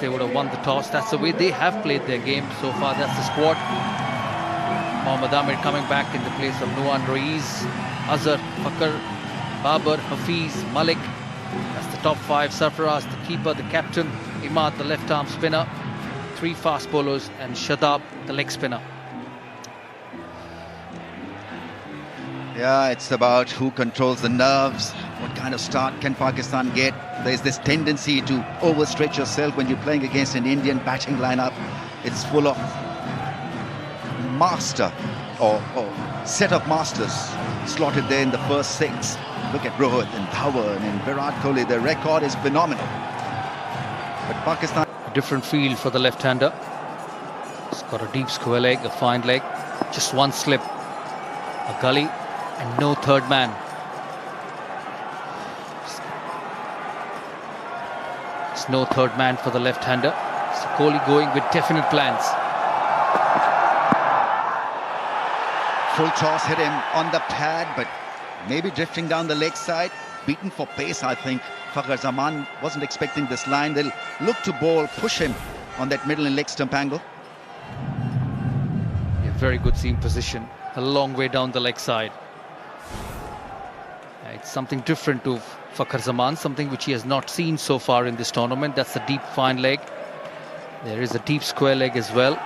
They would have won the toss. That's the way they have played their game so far. That's the squad. Mohammad Amir coming back in the place of Nuan Ruiz, Azhar, Fakhar, Babar, Hafiz, Malik. That's the top five. Sarfaraz, the keeper, the captain, Imad, the left arm spinner, three fast bowlers, and Shadab, the leg spinner. Yeah, it's about who controls the nerves. What kind of start can Pakistan get? There's this tendency to overstretch yourself when you're playing against an Indian batting lineup. It's full of master or set of masters slotted there in the first six. Look at Rohit and Dhawan and Virat Kohli. Their record is phenomenal. But Pakistan... A different field for the left-hander. It's got a deep square leg, a fine leg. Just one slip, a gully, and no third man. It's no third man for the left-hander. So Kohli going with definite plans. Full toss hit him on the pad, but maybe drifting down the leg side. Beaten for pace, I think. Fakhar Zaman wasn't expecting this line. They'll look to bowl, push him on that middle and leg stump angle. Yeah, very good seam position. A long way down the leg side. It's something different to Fakhar Zaman, something which he has not seen so far in this tournament. That's the deep fine leg. There is a deep square leg as well.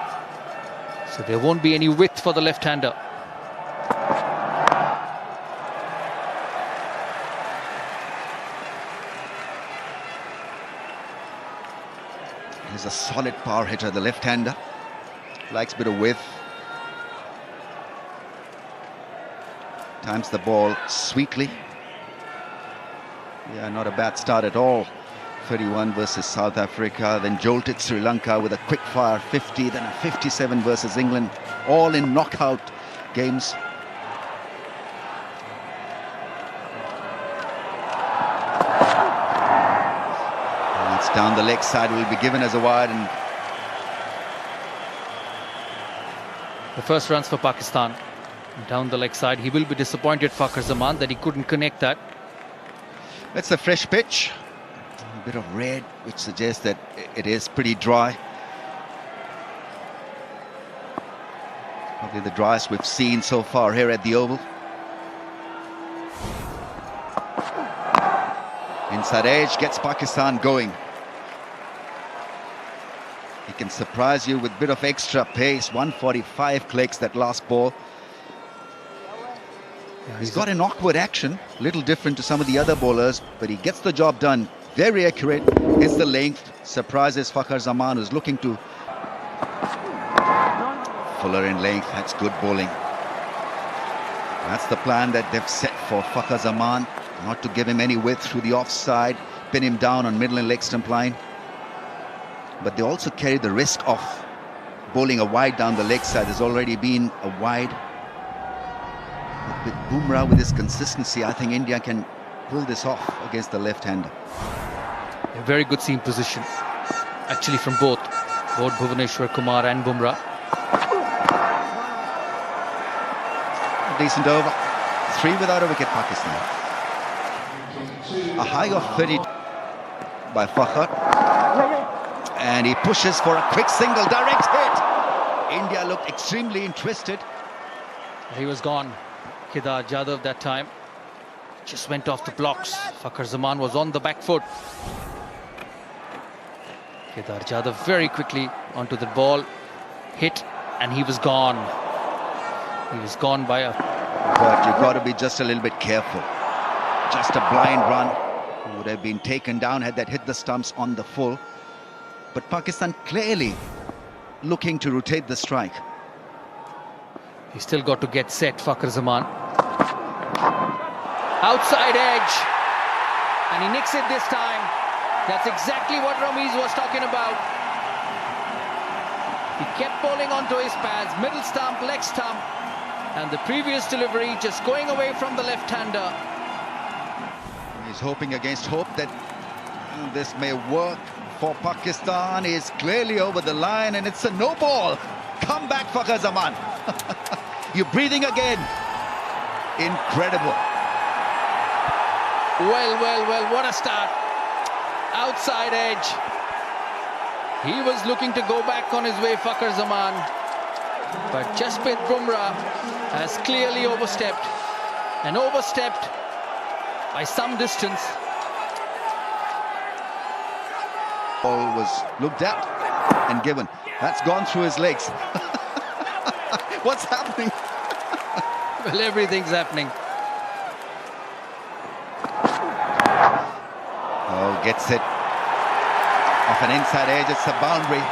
So there won't be any width for the left-hander. He's a solid power hitter, the left-hander. Likes a bit of width. Times the ball sweetly. Yeah, not a bad start at all. 31 versus South Africa, then jolted Sri Lanka with a quick-fire 50, then a 57 versus England, all in knockout games. And it's down the leg side, will be given as a wide. And the first runs for Pakistan. Down the leg side. He will be disappointed, Fakhar Zaman, that he couldn't connect that. That's a fresh pitch. A bit of red, which suggests that it is pretty dry. Probably the driest we've seen so far here at the Oval. Inside edge gets Pakistan going. He can surprise you with a bit of extra pace. 145 clicks that last ball. Yeah, he's got an awkward action, little different to some of the other bowlers, but he gets the job done. Very accurate, hits the length, surprises Fakhar Zaman, who's looking to fuller in length. That's good bowling. That's the plan that they've set for Fakhar Zaman, not to give him any width through the offside, pin him down on middle and leg stump line. But they also carry the risk of bowling a wide down the leg side. There's already been a wide. With Bumrah, with his consistency, I think India can pull this off against the left-hander. A very good seam position, actually, from both Bhuvneshwar Kumar and Bumrah. A decent over. 3 without a wicket, Pakistan. A high of 30 by Fakhar. And he pushes for a quick single, direct hit. India looked extremely interested. He was gone. Kedar Jadhav that time just went off the blocks. Fakhar Zaman was on the back foot. Kedar Jadhav very quickly onto the ball, hit, and he was gone. He was gone by a... But you've got to be just a little bit careful. Just a blind run. He would have been taken down had that hit the stumps on the full. But Pakistan clearly looking to rotate the strike. He's still got to get set, Fakhar Zaman. Outside edge. And he nicks it this time. That's exactly what Ramiz was talking about. He kept bowling onto his pads, middle stump, leg stump. And the previous delivery just going away from the left-hander. He's hoping against hope that this may work for Pakistan. He's clearly over the line and it's a no ball. Come back, Fakhar Zaman. You're breathing again. Incredible. Well, what a start. Outside edge. He was looking to go back on his way, Fakhar Zaman. But Jasprit Bumrah has clearly overstepped. And overstepped by some distance. Ball was looked at and given. That's gone through his legs. What's happening? Well, everything's happening. Oh, gets it off an inside edge. It's a boundary.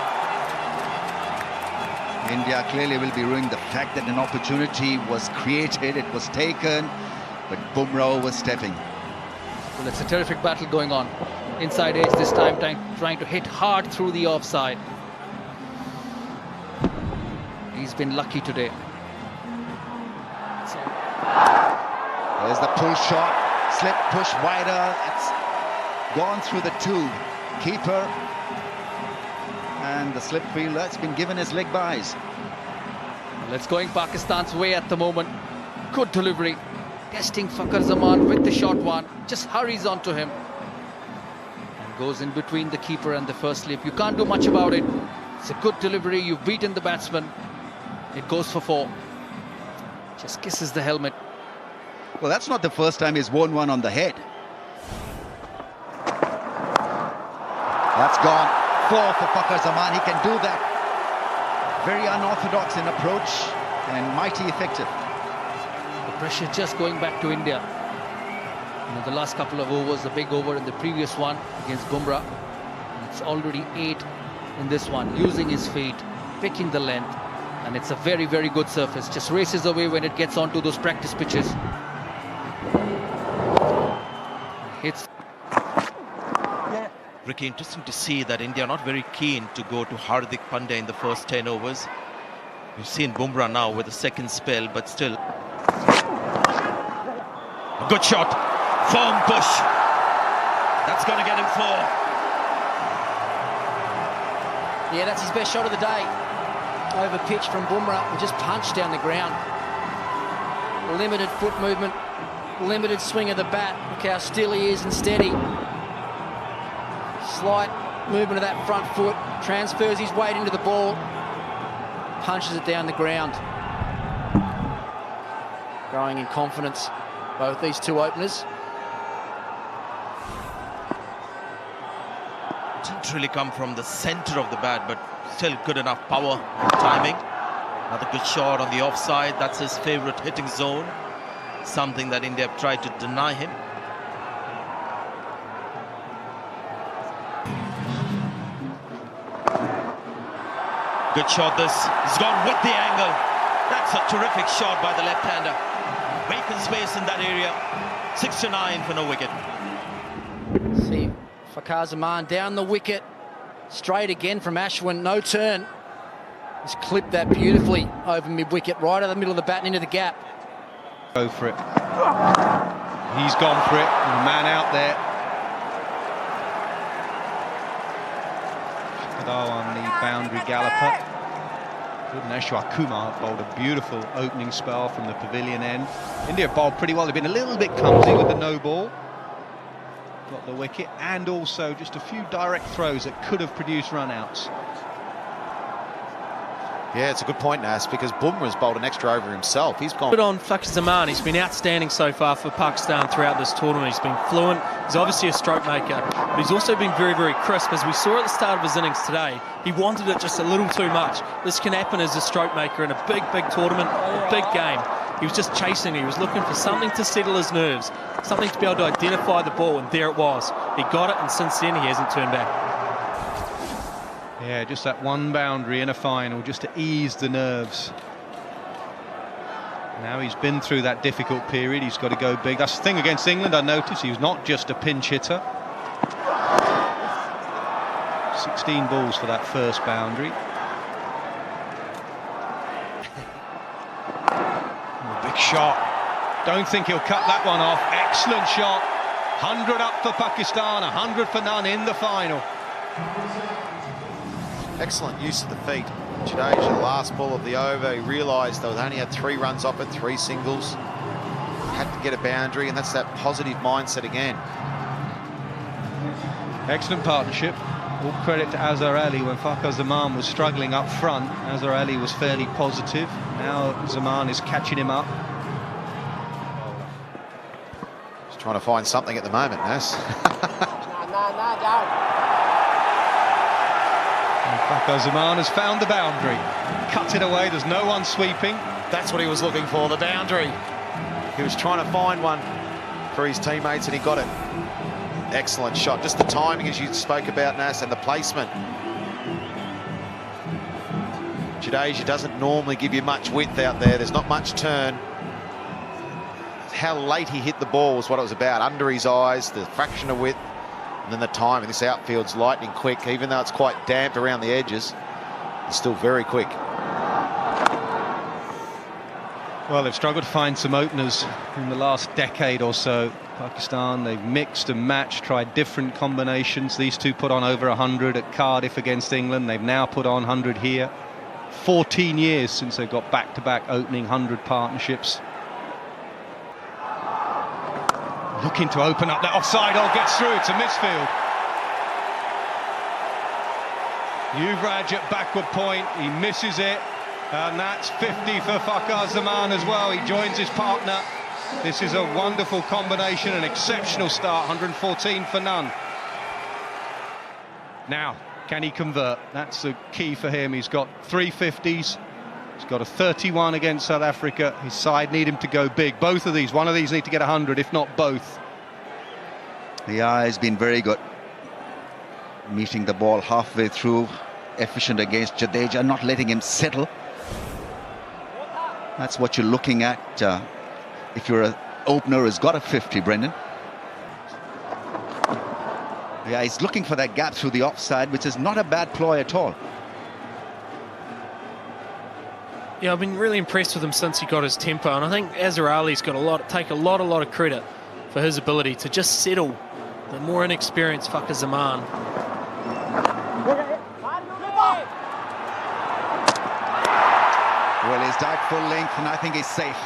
India clearly will be ruining the fact that an opportunity was created, it was taken, but Bumrah was stepping. Well, it's a terrific battle going on. Inside edge this time, trying to hit hard through the offside. He's been lucky today. There's the pull shot, slip, push wider. It's gone through the two. Keeper and the slip fielder. It's been given his leg byes. Well, it's going Pakistan's way at the moment. Good delivery. Testing Fakhar Zaman with the short one. Just hurries onto him. And goes in between the keeper and the first slip. You can't do much about it. It's a good delivery. You've beaten the batsman. It goes for 4. Just kisses the helmet. Well, that's not the first time he's won one on the head. That's gone. 4 for Fakhar Zaman. He can do that. Very unorthodox in approach and mighty effective. The pressure just going back to India. You know, the last couple of overs, the big over in the previous one against Bumrah. And it's already 8 in this one, using his feet, picking the length. And it's a very, very good surface. Just races away when it gets onto those practice pitches. Hits. Ricky, interesting to see that India are not very keen to go to Hardik Pandya in the first 10 overs. We've seen Bumrah now with a second spell, but still. A good shot. Firm push. That's going to get him 4. Yeah, that's his best shot of the day. Over pitch from Bumrah and just punched down the ground. Limited foot movement, limited swing of the bat. Look how still he is and steady. Slight movement of that front foot, transfers his weight into the ball, punches it down the ground. Growing in confidence, both these two openers. Didn't really come from the centre of the bat, but still good enough power and timing. Another good shot on the offside. That's his favourite hitting zone. Something that India have tried to deny him. Good shot this. He's gone with the angle. That's a terrific shot by the left-hander. Vacant space in that area. 6 to 9 for no wicket. See Fakhar Zaman down the wicket. Straight again from Ashwin, no turn. He's clipped that beautifully over mid-wicket, right in the middle of the bat and into the gap. Go for it. He's gone for it. The man out there. On the boundary galloper. Bhuvaneshwar Kumar bowled a beautiful opening spell from the pavilion end. India bowled pretty well. They've been a little bit clumsy with the no ball. Got the wicket and also just a few direct throws that could have produced run-outs. Yeah, it's a good point, Nas, because Bumrah's bowled an extra over himself. He's gone. Good on Fakhar Zaman. He's been outstanding so far for Pakistan throughout this tournament. He's been fluent. He's obviously a stroke maker, but he's also been very, very crisp. As we saw at the start of his innings today, he wanted it just a little too much. This can happen as a stroke maker in a big, big tournament, a big game. He was just chasing. He was looking for something to settle his nerves, something to be able to identify the ball, and there it was. He got it, and since then he hasn't turned back. Yeah, just that one boundary in a final, just to ease the nerves. Now he's been through that difficult period, he's got to go big. That's the thing against England, I noticed, he was not just a pinch hitter. 16 balls for that first boundary. Big shot. Don't think he'll cut that one off. Excellent shot. 100 up for Pakistan, 100 for none in the final. Excellent use of the feet. Jadeja, the last ball of the over, he realised they only had 3 runs off it, 3 singles. Had to get a boundary, and that's that positive mindset again. Excellent partnership. All credit to Azhar Ali. When Fakhar Zaman was struggling up front, Azhar Ali was fairly positive. Now Zaman is catching him up. Just trying to find something at the moment, Nas. Fakhar Zaman has found the boundary. Cut it away, there's no one sweeping. That's what he was looking for, the boundary. He was trying to find one for his teammates and he got it. Excellent shot. Just the timing, as you spoke about, Nas, and the placement. Jadeja doesn't normally give you much width out there. There's not much turn. How late he hit the ball was what it was about. Under his eyes, the fraction of width, and then the timing. This outfield's lightning quick. Even though it's quite damp around the edges, it's still very quick. Well, they've struggled to find some openers in the last decade or so. Pakistan, they've mixed and matched, tried different combinations. These two put on over 100 at Cardiff against England. They've now put on 100 here. 14 years since they've got back-to-back opening 100 partnerships. Looking to open up that offside. Oh, gets through. It's a misfield. Yuvraj at backward point. He misses it. And that's 50 for Fakhar Zaman as well. He joins his partner. This is a wonderful combination, an exceptional start. 114 for none. Now, can he convert? That's the key for him. He's got 3 50s. He's got a 31 against South Africa. His side need him to go big. Both of these, one of these need to get 100, if not both. Yeah, he's been very good. Meeting the ball halfway through. Efficient against Jadeja, not letting him settle. That's what you're looking at if you're an opener who's got a 50, Brendan. Yeah, he's looking for that gap through the offside, which is not a bad ploy at all. Yeah, I've been really impressed with him since he got his tempo, and I think Azhar Ali's got a lot of credit for his ability to just settle the more inexperienced Fakhar Zaman. Well, he's dived full length, and I think he's safe,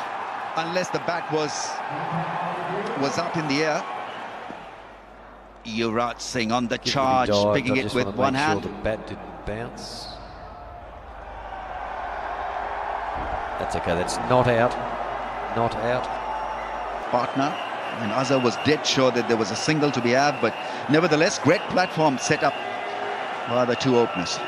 unless the bat was up in the air. Yuvraj Singh on the charge, picking it with one hand. Sure the bat didn't bounce. That's okay. That's not out. Not out. Partner, and Azhar was dead sure that there was a single to be had, but nevertheless, great platform set up by the two openers.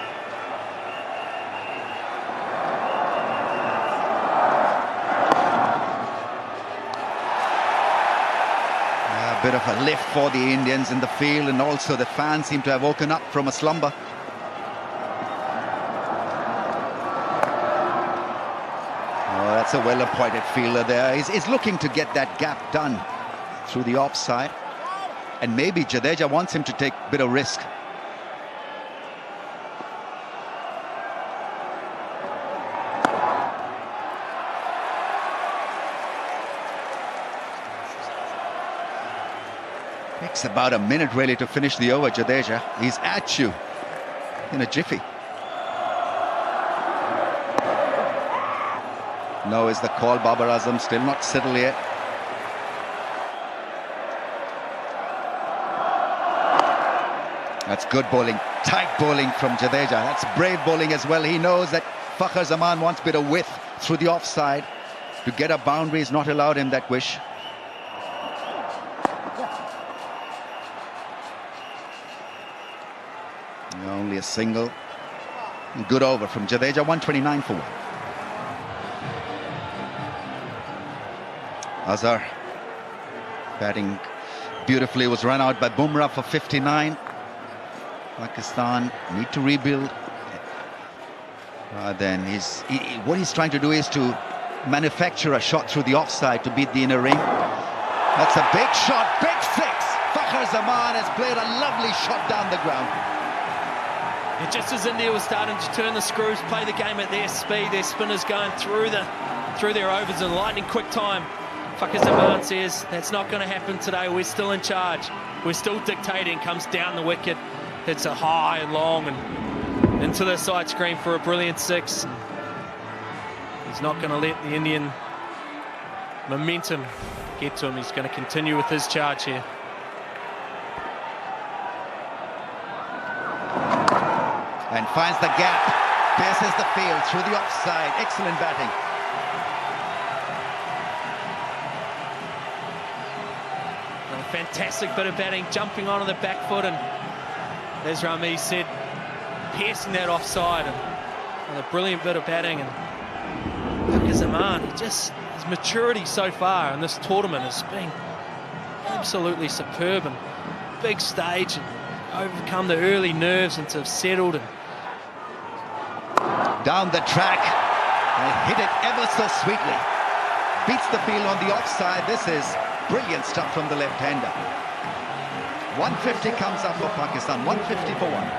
A bit of a lift for the Indians in the field, and also the fans seem to have woken up from a slumber. Oh, that's a well-appointed fielder there. He's looking to get that gap done through the offside, and maybe Jadeja wants him to take a bit of risk. Takes about a minute really to finish the over. Jadeja, he's at you in a jiffy. No is the call. Babar Azam still not settled yet. That's good bowling, tight bowling from Jadeja. That's brave bowling as well. He knows that Fakhar Zaman wants a bit of width through the offside. To get a boundary is not allowed him that wish. Only a single. Good over from Jadeja, 129 for 1. Azhar batting beautifully, was run out by Bumrah for 59. Pakistan need to rebuild. Then what he's trying to do is to manufacture a shot through the offside to beat the inner ring. That's a big shot, big six. Fakhar Zaman has played a lovely shot down the ground. And just as India was starting to turn the screws, play the game at their speed, their spinners going through their overs in lightning quick time, Fakhar Zaman says, that's not going to happen today. We're still in charge. We're still dictating. Comes down the wicket, hits a high and long and into the side screen for a brilliant 6. He's not going to let the Indian momentum get to him. He's going to continue with his charge here. and finds the gap, pierces the field through the offside. Excellent batting. A fantastic bit of batting, jumping onto the back foot, and as Rami said, piercing that offside, and a brilliant bit of batting. And Fakhar Zaman, his maturity so far in this tournament has been absolutely superb, and big stage, and overcome the early nerves and to have settled. And down the track, and hit it ever so sweetly. Beats the field on the offside. This is brilliant stuff from the left-hander. 150 comes up for Pakistan, 150 for 1.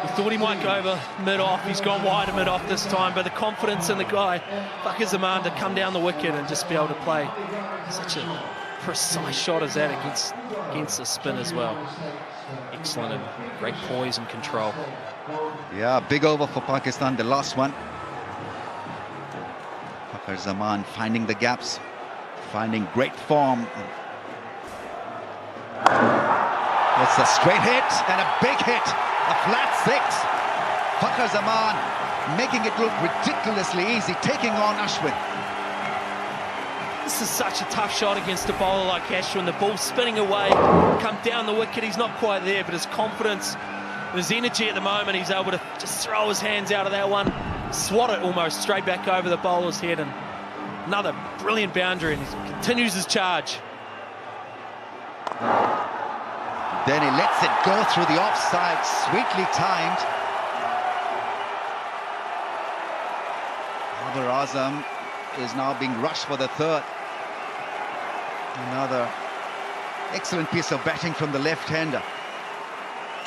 He thought he might go over mid-off. He's gone wide of mid-off this time, but the confidence in the guy, Fakhar Zaman, to come down the wicket and just be able to play such a precise shot as that against the spin as well. Excellent, and great poise and control. Yeah, big over for Pakistan, the last one. Fakhar Zaman finding the gaps, finding great form. It's a straight hit and a big hit, a flat 6. Fakhar Zaman making it look ridiculously easy, taking on Ashwin. This is such a tough shot against a bowler like Ashwin. The ball spinning away, come down the wicket. He's not quite there, but his confidence, his energy at the moment, he's able to just throw his hands out of that one, swat it almost straight back over the bowler's head, and another brilliant boundary, and he continues his charge. Then he lets it go through the offside, sweetly timed. Sarfaraz Ahmad is now being rushed for the third. Another excellent piece of batting from the left-hander.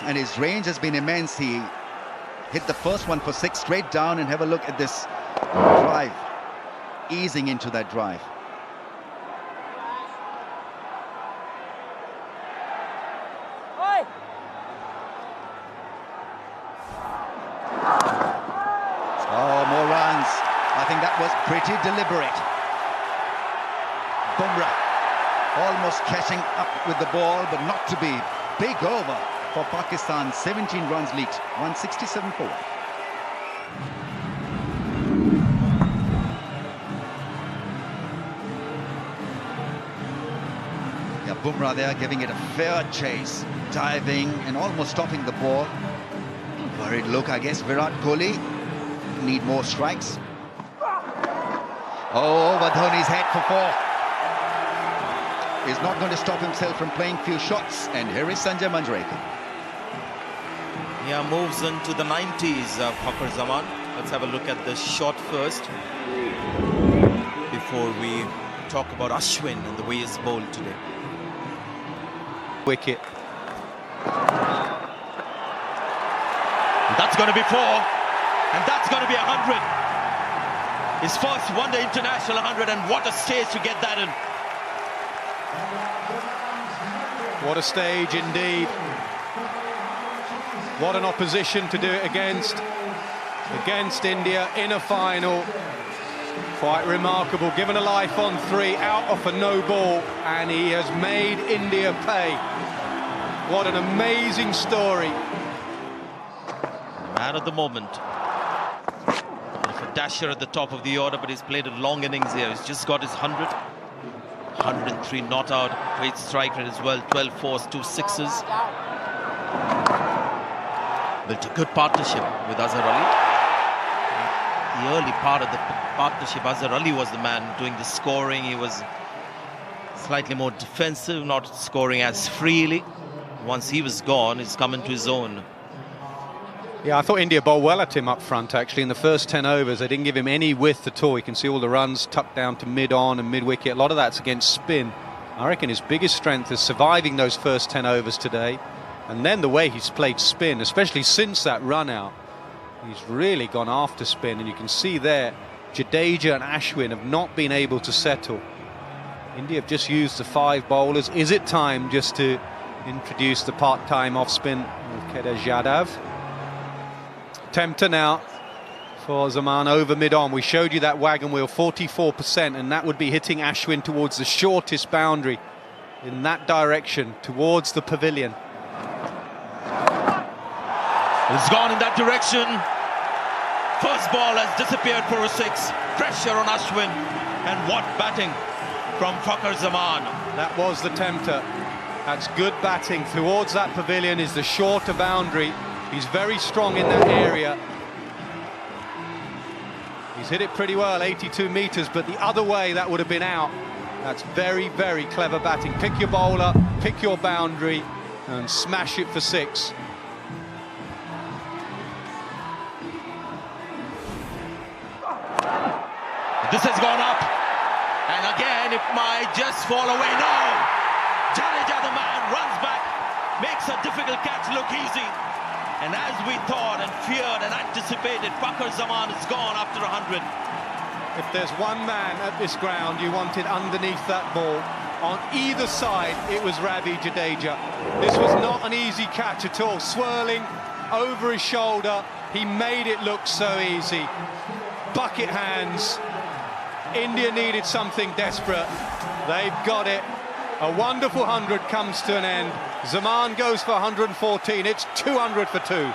And his range has been immense. He hit the first one for 6 straight down, and have a look at this drive, easing into that drive. Oh, more runs. I think that was pretty deliberate. Bumrah almost catching up with the ball, but not to be. Big over for Pakistan, 17 runs lead, 167 for 1. Yeah, Bumrah there giving it a fair chase, diving and almost stopping the ball. Worried look, I guess. Virat Kohli need more strikes. Oh, over Dhoni's head for 4. He's not going to stop himself from playing few shots. And here is Sanjay Manjrekar. Yeah, moves into the 90s, Fakhar Zaman. Let's have a look at the shot first before we talk about Ashwin and the way he's bowled today. Wicket. That's going to be 4, and that's going to be 100. His first one-day international 100, and what a stage to get that in. What a stage indeed. What an opposition to do it against India in a final. Quite remarkable, given a life on 3, out off a no ball, and he has made India pay. What an amazing story. Man of the moment. A dasher at the top of the order, but he's played a long innings here. He's just got his 100. 103 not out. Great strike rate as well. 12 fours, 2 sixes. Built a good partnership with Azhar Ali. The early part of the partnership, Azhar Ali was the man doing the scoring. He was slightly more defensive, not scoring as freely. Once he was gone, he's come into his own. Yeah, I thought India bowled well at him up front, actually. In the first 10 overs, they didn't give him any width at all. You can see all the runs tucked down to mid-on and mid-wicket. A lot of that's against spin. I reckon his biggest strength is surviving those first 10 overs today. And then the way he's played spin, especially since that run-out. He's really gone after spin. And you can see there, Jadeja and Ashwin have not been able to settle. India have just used the 5 bowlers. Is it time just to introduce the part-time off-spin with Kedar Jadhav? Tempter now for Zaman over mid-on. We showed you that wagon wheel, 44%, and that would be hitting Ashwin towards the shortest boundary in that direction towards the pavilion. It's gone in that direction. First ball has disappeared for a 6. Pressure on Ashwin. And what batting from Fakhar Zaman. That was the tempter. That's good batting. Towards that pavilion is the shorter boundary. He's very strong in that area. He's hit it pretty well, 82 metres, but the other way that would have been out. That's very, very clever batting. Pick your bowler, pick your boundary, and smash it for 6. This has gone up. And again, it might just fall away. No! Jadeja, the man, runs back, makes a difficult catch look easy. And as we thought and feared and anticipated, Fakhar Zaman is gone after 100. If there's one man at this ground you wanted underneath that ball, on either side, it was Ravi Jadeja. This was not an easy catch at all. Swirling over his shoulder, he made it look so easy. Bucket hands. India needed something desperate. They've got it. A wonderful 100 comes to an end. Zaman goes for 114. It's 200 for 2.